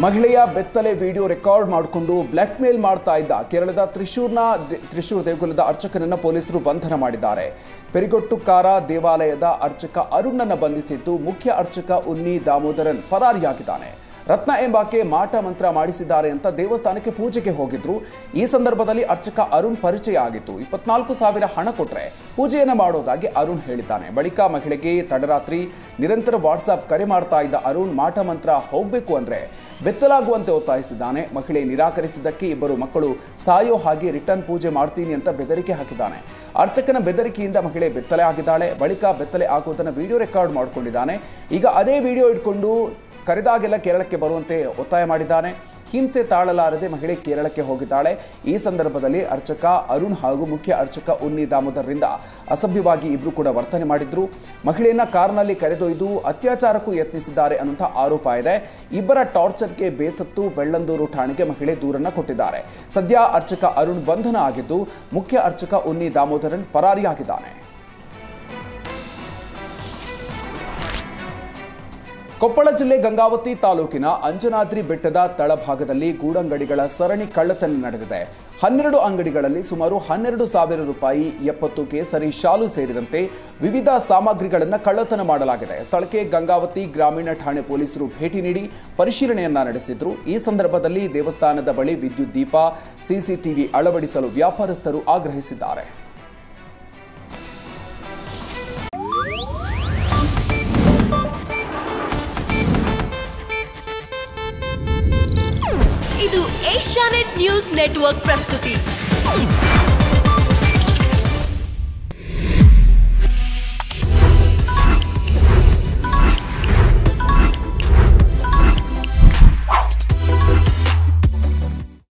ಮಹಿಳೆಯ ಬೆತ್ತಲೆ video record ಮಾಡಿಕೊಂಡು black mail ಮಾಡ್ತಾ ಇದ್ದ ಕೇರಳದ ತ್ರಿಶೂರ್ ದೇಗುಲದ ಅರ್ಚಕನನ್ನ ಪೊಲೀಸರು ಬಂಧನ ಮಾಡಿದ್ದಾರೆ. ಪೆರಿಗೊಟ್ಟುಕಾರ ದೇವಾಲಯದ ಅರ್ಚಕ ಅರುಣ್ ಬಂಧಿಸಿದ್ದು ಮುಖ್ಯ ಅರ್ಚಕ ಉನ್ನಿ ದಾಮೋದರನ್ ಪರಾರಿಯಾಗಿದ್ದಾನೆ. ರತ್ನ ಎಂಬಾಕೆ ಮಾಟ ಮಂತ್ರ ಮಾಡಿಸಿದ್ದಾರೆ ಅಂತ ದೇವಸ್ಥಾನಕ್ಕೆ ಪೂಜೆಗೆ ಹೋಗಿದ್ರು. ಈ ಸಂದರ್ಭದಲ್ಲಿ ಅರ್ಚಕ ಅರುಣ್ ಪರಿಚಯ ಆಗಿತ್ತು. 24,000 ಹಣ ಕೊಟ್ರೆ ಪೂಜೆಯನ್ನ ಮಾಡೋದಾಗಿ ಅರುಣ್ ಹೇಳಿದ್ದಾನೆ. ಬಳಿಕ ಮಹಿಳೆಗೆ ತಡರಾತ್ರಿ ನಿರಂತರ ವಾಟ್ಸ್ಆಪ್ ಕರೆ ಮಾಡ್ತಾ ಇದ್ದ ಅರುಣ್ ಮಾಟ ಮಂತ್ರ ಹೋಗಬೇಕು ಅಂದ್ರೆ ಬೆತ್ತಲಾಗುವಂತೆ ಒತ್ತಾಯಿಸಿದ್ದಾನೆ. ಮಹಿಳೆ ನಿರಾಕರಿಸಿದ್ದಕ್ಕೆ ಇಬ್ಬರು ಮಕ್ಕಳು ಸಾಯೋ ಹಾಗೆ ರಿಟರ್ನ್ ಪೂಜೆ ಮಾಡ್ತೀನಿ ಅಂತ ಬೆದರಿಕೆ ಹಾಕಿದ್ದಾನೆ. ಅರ್ಚಕನ ಬೆದರಿಕೆಯಿಂದ ಮಹಿಳೆ ಬೆತ್ತಲೆ ಆಗಿದ್ದಾಳೆ. ಬಳಿಕ ಬೆತ್ತಲೆ ಆಗೋದನ್ನ ವಿಡಿಯೋ ರೆಕಾರ್ಡ್ ಮಾಡಿಕೊಂಡಿದ್ದಾನೆ. ಈಗ ಅದೇ ವಿಡಿಯೋ ಇಟ್ಕೊಂಡು ಕರೆದಾಗೆಲ್ಲ ಕೇರಳಕ್ಕೆ ಬರುವಂತೆ ಒತ್ತಾಯ ಮಾಡಿದ್ದಾನೆ. ಹಿಂಸೆ ತಾಳಲಾರದೆ ಮಹಿಳೆ ಕೇರಳಕ್ಕೆ ಹೋಗಿದ್ದಾಳೆ. ಈ ಸಂದರ್ಭದಲ್ಲಿ ಅರ್ಚಕ ಅರುಣ್ ಹಾಗೂ ಮುಖ್ಯ ಅರ್ಚಕ ಉನ್ನಿ ದಾಮೋದರ್ರಿಂದ ಅಸಭ್ಯವಾಗಿ ಇಬ್ರು ಕೂಡ ವರ್ತನೆ ಮಾಡಿದ್ರು. ಮಹಿಳೆಯನ್ನ ಕಾರ್ನಲ್ಲಿ ಕರೆದೊಯ್ದು ಅತ್ಯಾಚಾರಕ್ಕೂ ಯತ್ನಿಸಿದ್ದಾರೆ ಅನ್ನುವಂಥ ಆರೋಪ ಇದೆ. ಇಬ್ಬರ ಟಾರ್ಚರ್ಗೆ ಬೇಸತ್ತು ಬೆಳ್ಳಂದೂರು ಠಾಣೆಗೆ ಮಹಿಳೆ ದೂರನ್ನ ಕೊಟ್ಟಿದ್ದಾರೆ. ಸದ್ಯ ಅರ್ಚಕ ಅರುಣ್ ಬಂಧನ ಆಗಿದ್ದು ಮುಖ್ಯ ಅರ್ಚಕ ಉನ್ನಿ ದಾಮೋದರನ್ ಪರಾರಿಯಾಗಿದ್ದಾನೆ. ಕೊಪ್ಪಳ ಜಿಲ್ಲೆ ಗಂಗಾವತಿ ತಾಲೂಕಿನ ಅಂಜನಾದ್ರಿ ಬೆಟ್ಟದ ತಳಭಾಗದಲ್ಲಿ ಗೂಡಂಗಡಿಗಳ ಸರಣಿ ಕಳ್ಳತನ ನಡೆದಿದೆ. 12 ಅಂಗಡಿಗಳಲ್ಲಿ ಸುಮಾರು 12,000 ರೂಪಾಯಿ 70 ಕೇಸರಿ ಶಾಲು ಸೇರಿದಂತೆ ವಿವಿಧ ಸಾಮಗ್ರಿಗಳನ್ನು ಕಳ್ಳತನ ಮಾಡಲಾಗಿದೆ. ಸ್ಥಳಕ್ಕೆ ಗಂಗಾವತಿ ಗ್ರಾಮೀಣ ಠಾಣೆ ಪೊಲೀಸರು ಭೇಟಿ ನೀಡಿ ಪರಿಶೀಲನೆಯನ್ನ ನಡೆಸಿದ್ರು. ಈ ಸಂದರ್ಭದಲ್ಲಿ ದೇವಸ್ಥಾನದ ಬಳಿ ವಿದ್ಯುತ್ ದೀಪ, ಸಿಸಿಟಿವಿ ಅಳವಡಿಸಲು ವ್ಯಾಪಾರಸ್ಥರು ಆಗ್ರಹಿಸಿದ್ದಾರೆ. ಇದು ಏಷ್ಯಾನೆಟ್ ನ್ಯೂಸ್ ನೆಟ್ವರ್ಕ್ ಪ್ರಸ್ತುತಿ.